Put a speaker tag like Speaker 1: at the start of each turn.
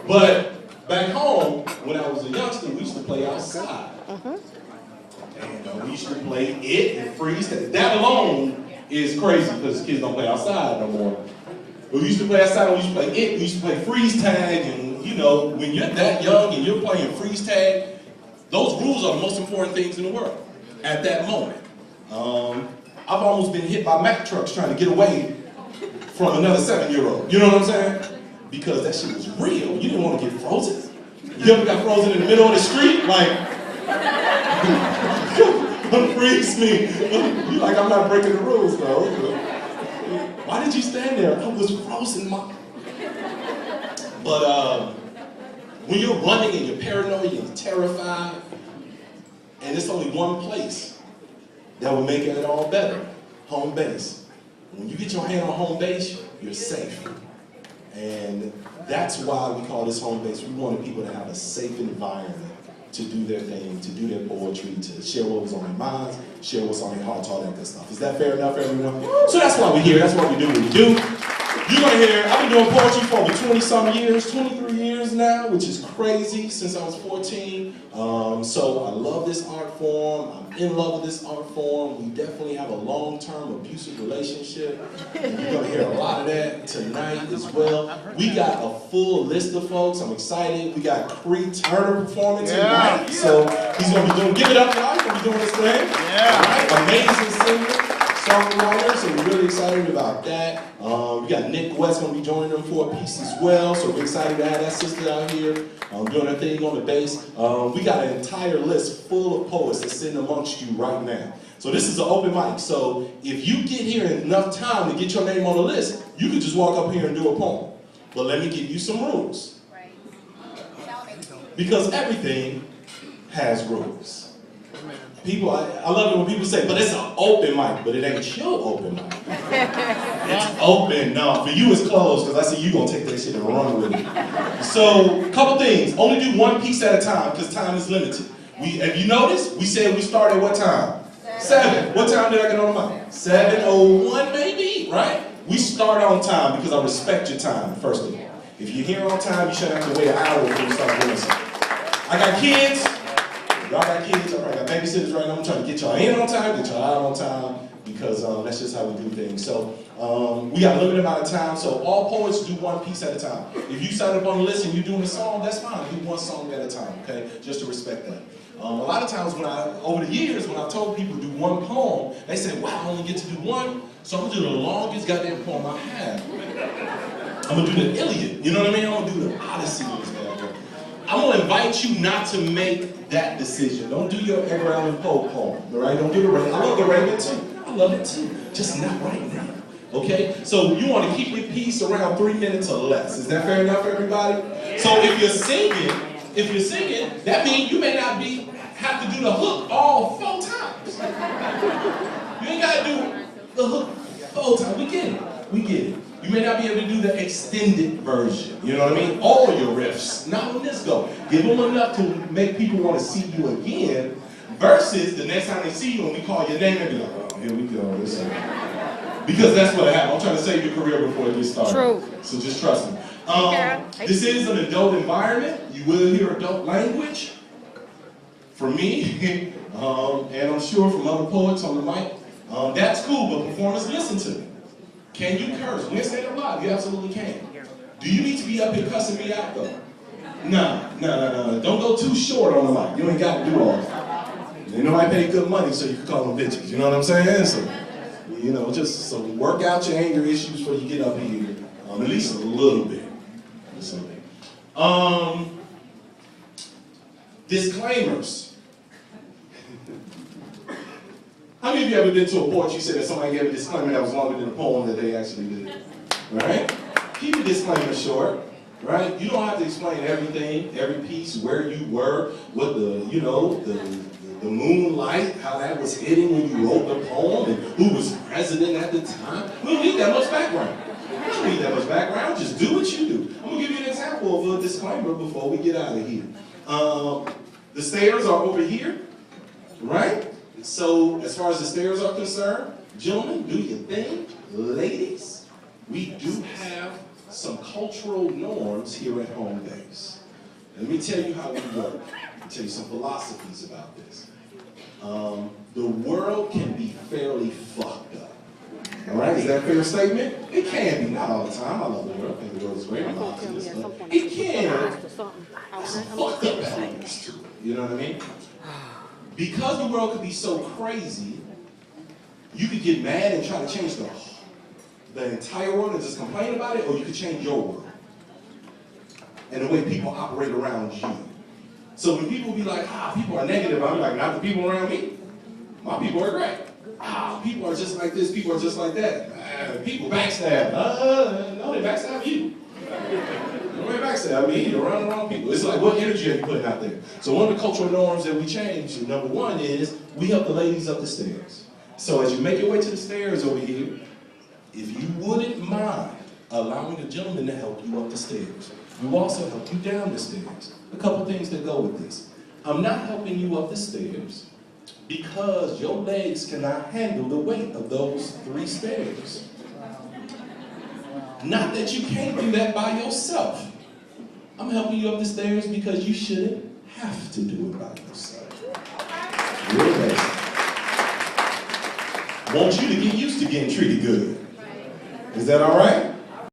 Speaker 1: But back home, when I was a youngster, we used to play outside. And we used to play it and freeze tag. That alone is crazy because kids don't play outside no more. But we used to play outside, we used to play it, we used to play freeze tag, and you know, when you're that young and you're playing freeze tag, those rules are the most important things in the world at that moment. I've almost been hit by Mack trucks trying to get away from another 7-year-old. You know what I'm saying? Because that shit was real. You didn't want to get frozen. You ever got frozen in the middle of the street? Like, unfreeze me. You like, I'm not breaking the rules though. Why did you stand there? I was frozen, Mom. But when you're running and you're paranoid and terrified, and it's only one place that will make it all better, home base. When you get your hand on home base, you're safe. And that's why we call this home base. We wanted people to have a safe environment to do their thing, to do their poetry, to share what was on their minds, share what's on their hearts, all that good stuff. Is that fair enough, everyone? So that's why we're here. That's why we do what we do. You're gonna hear, I've been doing poetry for over 20-some years, 23 years now, which is crazy, since I was 14. So I love this art form. I'm in love with this art form. We definitely have a long-term abusive relationship. And you're gonna hear a lot of that tonight as well. We got a full list of folks. I'm excited. We got Cree Turner performing tonight. So he's gonna be doing, give it up, y'all. He's gonna be doing this thing. All right, amazing singer. Songwriter, so we're really excited about that. We got Nick West going to be joining them for a piece as well, so we're excited to have that sister out here doing her thing on the bass. We got an entire list full of poets that's sitting amongst you right now. So this is an open mic, so if you get here in enough time to get your name on the list, you can just walk up here and do a poem. But let me give you some rules. Because everything has rules. People, I love it when people say, but it's an open mic, but it ain't your open mic. It's open. No, for you it's closed, because I see you gonna take that shit and run with it. So, couple things. Only do one piece at a time, because time is limited. Have you noticed? We said we start at what time? 7. What time did I get on the mic? 7:01 maybe, right? We start on time because I respect your time, first of all. If you're here on time, you shouldn't have to wait an hour before you start doing something. I got kids. Y'all got kids, I got babysitters right now. I'm trying to get y'all in on time, get y'all out on time, because that's just how we do things. So we got a limited amount of time, so all poets do one piece at a time. If you sign up on the list and you're doing a song, that's fine. Do one song at a time, okay? Just to respect that. A lot of times over the years, when I've told people to do one poem, they say, wow, I only get to do one, so I'm gonna do the longest goddamn poem I have. I'm gonna do the Iliad, you know what I mean? I'm gonna do the Odyssey. I'm gonna invite you not to make that decision. Don't do your Edgar Allan Poe poem, all right? Don't do the Raven. I love the Raven too. I love it too. Just not right now, okay? So you want to keep your piece around 3 minutes or less. Is that fair enough for everybody? So if you're singing, that means you may not have to do the hook all 4 times. You ain't gotta do the hook 4 times. We get it. You may not be able to do the extended version, you know what I mean? All your riffs, not on this go. Give them enough to make people want to see you again, versus the next time they see you and we call your name, they be like, oh, here we go. Because that's what happened. I'm trying to save your career before it gets started. True. So just trust me. This is an adult environment. You will hear adult language from me, and I'm sure from other poets on the mic. That's cool, but performers, listen to me. Can you curse? When stand up live, you absolutely can. Do you need to be up here cussing me out though? No. Don't go too short on the mic. You ain't got to do all that. You know I pay good money so you can call them bitches. You know what I'm saying? So, you know, just so work out your anger issues before you get up here. At least a little bit. Disclaimers. How many of you ever been to a poetry set that somebody gave a disclaimer that was longer than the poem that they actually did? Right? Keep the disclaimer short, right? You don't have to explain everything, every piece, where you were, what the moonlight, how that was hitting when you wrote the poem, and who was president at the time. We don't need that much background. We don't need that much background. Just do what you do. I'm gonna give you an example of a disclaimer before we get out of here. The stairs are over here, right? So, as far as the stairs are concerned, gentlemen, do your thing. Ladies, we do have some cultural norms here at Homebase. Let me tell you how we work. I'll tell you some philosophies about this. The world can be fairly fucked up. All right, is that a fair statement? It can be, not all the time. I love the world. I think the world is great. I'm optimistic. It can have some fucked up elements to it. You know what I mean? Because the world could be so crazy, you could get mad and try to change the entire world and just complain about it, or you could change your world and the way people operate around you. So when people be like, people are negative, I'm like, not the people around me. My people are great. People are just like this, people are just like that. People backstab. No, they backstab you. They backstab me, you're around the wrong people. It's like, what energy are you putting out there? So one of the cultural norms that we change, number one is, we help the ladies up the stairs. So as you make your way to the stairs over here, if you wouldn't mind allowing the gentleman to help you up the stairs, we also help you down the stairs. A couple things that go with this. I'm not helping you up the stairs because your legs cannot handle the weight of those 3 stairs. Not that you can't do that by yourself. I'm helping you up the stairs because you shouldn't have to do it by yourself. Real basic. Want you to get used to getting treated good. Is that all right?